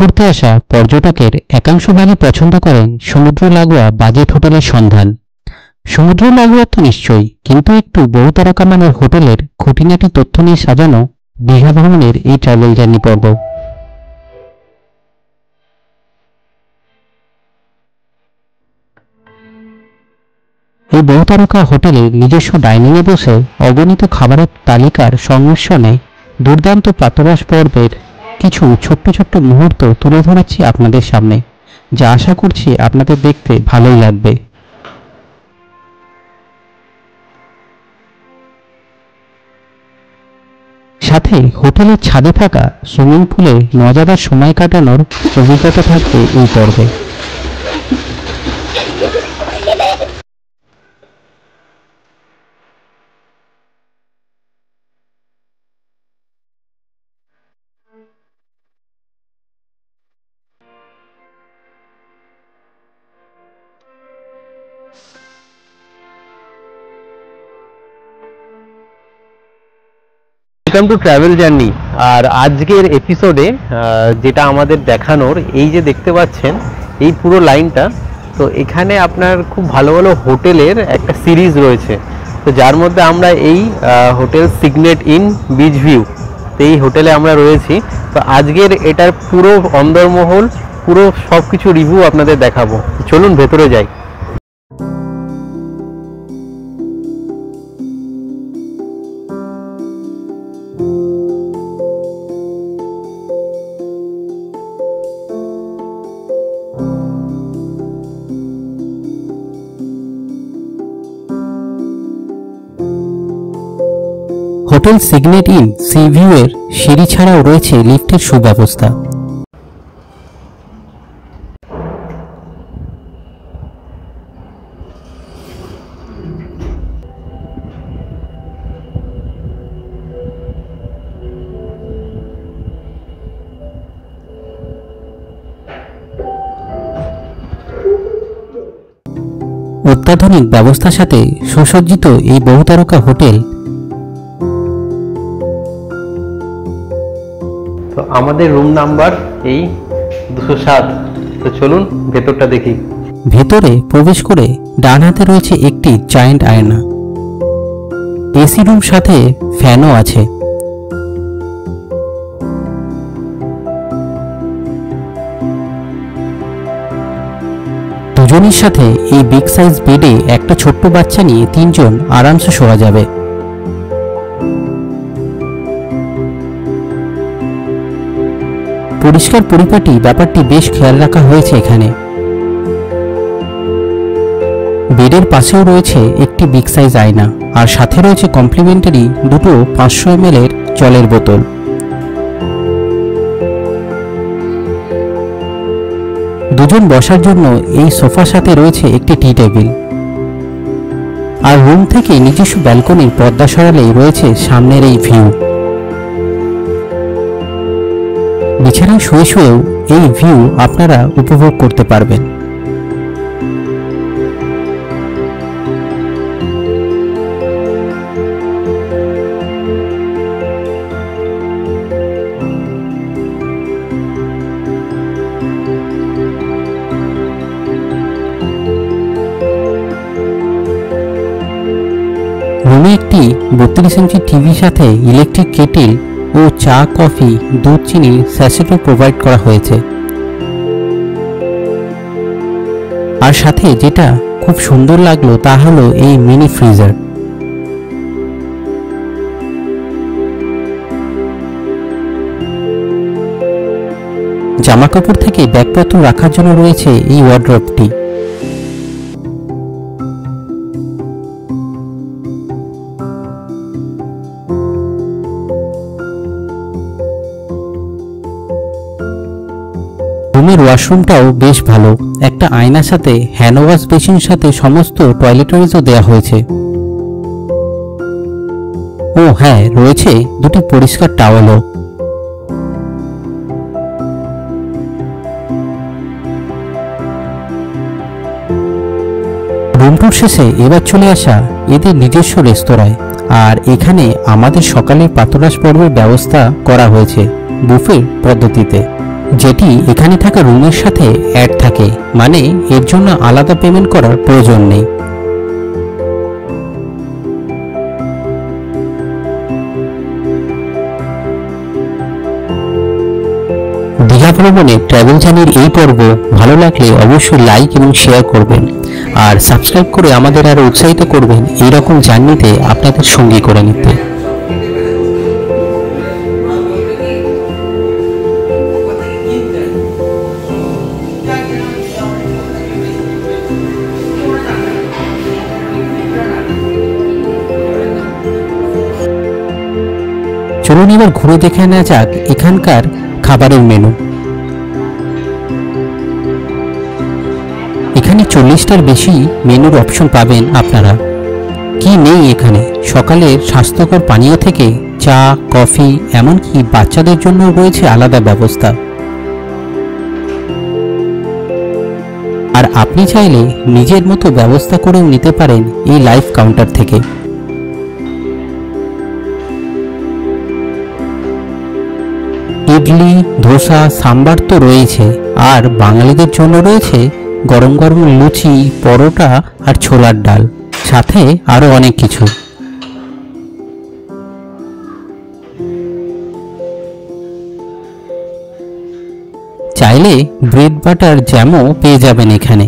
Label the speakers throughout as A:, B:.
A: করতে আসা পর্যটকের একাংশ ভাগে পছন্দ করেন সমুদ্র লাগোয়া বাজেট হোটেলের সন্ধান। সমুদ্র লাগোয়া তো নিশ্চয়ই, কিন্তু একটু বহুতারকা মানের হোটেলের খুঁটিনাটি তথ্য নিয়ে সাজানো দীঘা ভ্রমণের এই ট্রাভেল জার্নি পর্ব। এই বহুতারকা হোটেলের নিজস্ব ডাইনিংয়ে বসে অগণিত খাবারের তালিকার সংমিশ্রণে দুর্দান্ত প্রাতরাশ পর্বের কিছু ছোট্ট ছোট্ট মুহূর্ত তুলে ধরাচ্ছি আপনাদের সামনে, যা আশা করছি আপনাদের দেখতে ভালোই লাগবে। সাথে হোটেলের ছাদে থাকা সুইমিং পুলে মজাদার সময় কাটানোর অভিজ্ঞতা থাকবে এই পর্বে।
B: Welcome to travel journey. আর আজকের এপিসোডে যেটা আমাদের দেখানোর, এই যে দেখতে পাচ্ছেন এই পুরো লাইনটা, তো এখানে আপনার খুব ভালো ভালো হোটেলের একটা সিরিজ রয়েছে। তো যার মধ্যে আমরা এই hotel signet in beach view, তো এই হোটেলে আমরা রয়েছি। তো আজকের এটার পুরো অন্দরমহল, পুরো সব কিছু রিভিউ আপনাদের দেখাবো। চলুন ভেতরে যাই।
A: Hotel signet in C view এর সিঁড়ি ছাড়াও রয়েছে লিফটের সুব্যবস্থা। অত্যাধুনিক ব্যবস্থার সাথে সুসজ্জিত এই বহুতারকা হোটেল।
B: তো আমাদের রুম নাম্বার এই 207। তো চলুন ভেতরটা দেখি।
A: ভেতরে প্রবেশ করে ডান হাতে রয়েছে একটি জায়ান্ট আয়না। এসি রুম সাথে ফ্যানও আছে। দুজনের সাথে এই বিগ সাইজ বেডে একটা ছোট্ট বাচ্চা নিয়ে তিনজন আরামসে শোয়া যাবে। পরিষ্কার পরিপাটি ব্যাপারটি বেশ খেয়াল রাখা হয়েছে এখানে। বেডের পাশেও রয়েছে একটি বিগ সাইজ আয়না, আর সাথে রয়েছে কমপ্লিমেন্টারি দুটো 500 ml এর জলের বোতল। দুজন বসার জন্য এই সোফার সাথে রয়েছে একটি টি টেবিল। আর রুম থেকে নিজস্ব ব্যালকনির পর্দা সরালেই রয়েছে সামনের এই ভিউ। বিছানায় শুয়ে শুয়েও এই ভিউ আপনারা উপভোগ করতে পারবেন। রুমে একটি 32 ইঞ্চি টিভির সাথে ইলেকট্রিক কেটেল ও চা, কফি, দুধ, চিনি স্যাশেটও প্রোভাইড করা হয়েছে। আর সাথে যেটা খুব সুন্দর লাগলো তা হলো এই মিনি ফ্রিজার। জামাকাপড় থেকে ব্যাগপত্র রাখার জন্য রয়েছে এই ওয়ার্ড্রপটি। রুমের ওয়াশরুমটাও বেশ ভালো। একটা আয়নার সাথে হ্যান্ড ওয়াশ বেসিনের সাথে সমস্ত টয়লেটরিজও দেওয়া হয়েছে। ও হ্যাঁ, রয়েছে দুটি পরিষ্কার টাওয়েলও। রুম টুর শেষে এবার চলে আসা এদের নিজস্ব রেস্তোরাঁয়। আর এখানে আমাদের সকালের প্রাতরাশ পর্বের ব্যবস্থা করা হয়েছে বুফে পদ্ধতিতে। যেটি এখানে থাকা রুমের সাথে অ্যাড থাকে, মানে এর জন্য আলাদা পেমেন্ট করার প্রয়োজন নেই। দীঘা ভ্রমণে ট্রাভেল জার্নির এই পর্ব ভালো লাগলে অবশ্যই লাইক এবং শেয়ার করবেন, আর সাবস্ক্রাইব করে আমাদের আরো উৎসাহিত করবেন এইরকম জার্নিতে আপনাদের সঙ্গী করে নিতে। চলুন এবার ঘুরে দেখে নেওয়া যাক এখানকার খাবারের মেনু। এখানে 40টার বেশি মেনুর অপশন পাবেন আপনারা। কি নেই এখানে, সকালের স্বাস্থ্যকর পানীয় থেকে চা, কফি, এমনকি বাচ্চাদের জন্য রয়েছে আলাদা ব্যবস্থা। আর আপনি চাইলে নিজের মতো ব্যবস্থা করেও নিতে পারেন এই লাইভ কাউন্টার থেকে। ইডলি, ধোসা, সাম্বার তো রয়েছে, আর বাঙালিদের জন্য রয়েছে গরম গরম লুচি, পরোটা আর ছোলার ডাল, সাথে আরো অনেক কিছু। চাইলে ব্রেড বাটার জ্যামও পেয়ে যাবেন এখানে।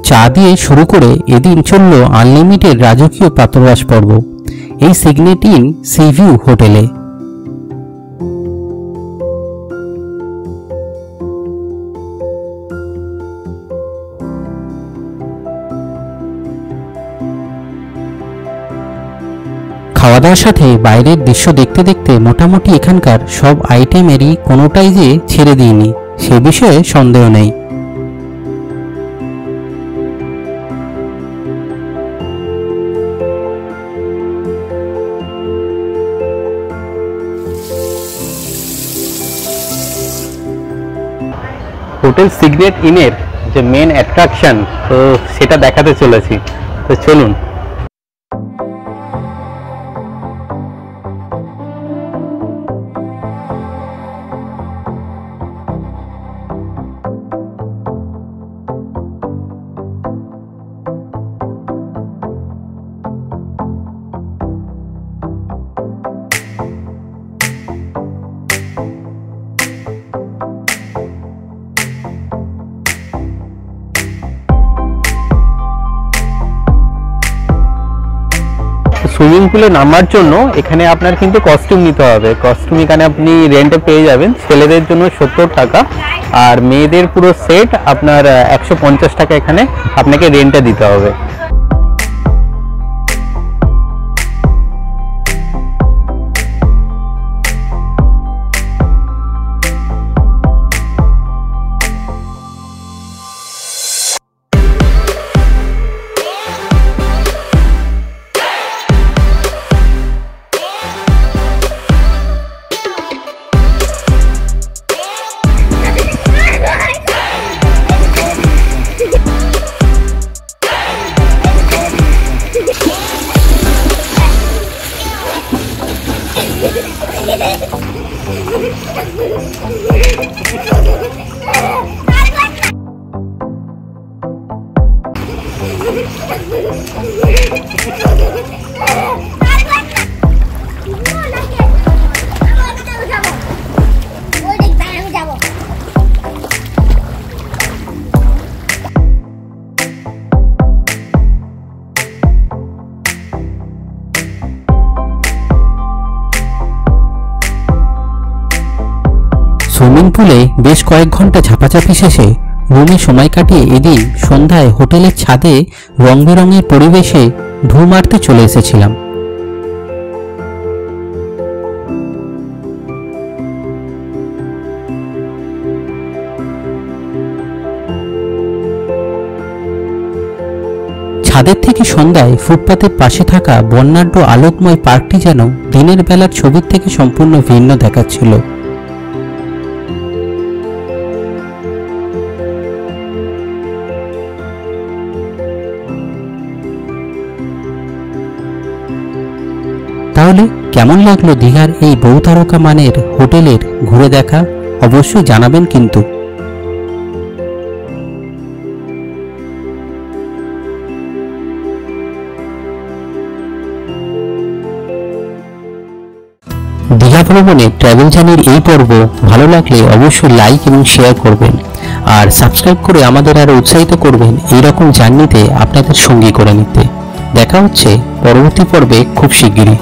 A: চা দিয়ে শুরু করে এদিন চলল আনলিমিটেড রাজকীয় প্রাতরাশ পর্ব এই সিগনেট ইন সিভিউ হোটেলে। খাওয়া দাওয়ার সাথে বাইরের দৃশ্য দেখতে দেখতে মোটামুটি এখানকার সব আইটেমেরই কোনোটাই যে ছেড়ে দিইনি সে বিষয়ে সন্দেহ নেই।
B: হোটেল সিগনেট ইনের যে মেন অ্যাট্রাকশন, তো সেটা দেখাতে চলেছি, তো চলুন। সুইমিং পুলে নামার জন্য এখানে আপনার কিন্তু কস্টিউম নিতে হবে। কস্টিউম এখানে আপনি রেন্টে পেয়ে যাবেন। ছেলেদের জন্য 70 টাকা, আর মেয়েদের পুরো সেট আপনার 150 টাকা এখানে আপনাকে রেন্টে দিতে হবে।
A: সুইমিং পুলে বেশ কয়েক ঘন্টা ঝাপাঝাপি শেষে রুমে সময় কাটিয়ে এদিন সন্ধ্যায় হোটেলের ছাদে রং বেরঙের পরিবেশে ঢু মারতে চলে এসেছিলাম। ছাদের থেকে সন্ধ্যায় ফুটপাতের পাশে থাকা বর্ণাঢ্য আলোকময় পার্কটি যেন দিনের বেলার ছবির থেকে সম্পূর্ণ ভিন্ন দেখাচ্ছিল। তাহলে কেমন লাগলো দীঘার এই বহুতারকা মানের হোটেলের ঘুরে দেখা? অবশ্যই জানাবেন কিন্তু। দীঘা ভ্রমণে ট্রাভেল জার্নির এই পর্ব ভালো লাগলে অবশ্যই লাইক এবং শেয়ার করবেন, আর সাবস্ক্রাইব করে আমাদের আরো উৎসাহিত করবেন এইরকম জার্নিতে আপনাদের সঙ্গী করে নিতে। দেখা হচ্ছে পরবর্তী পর্বে খুব শিগগিরই।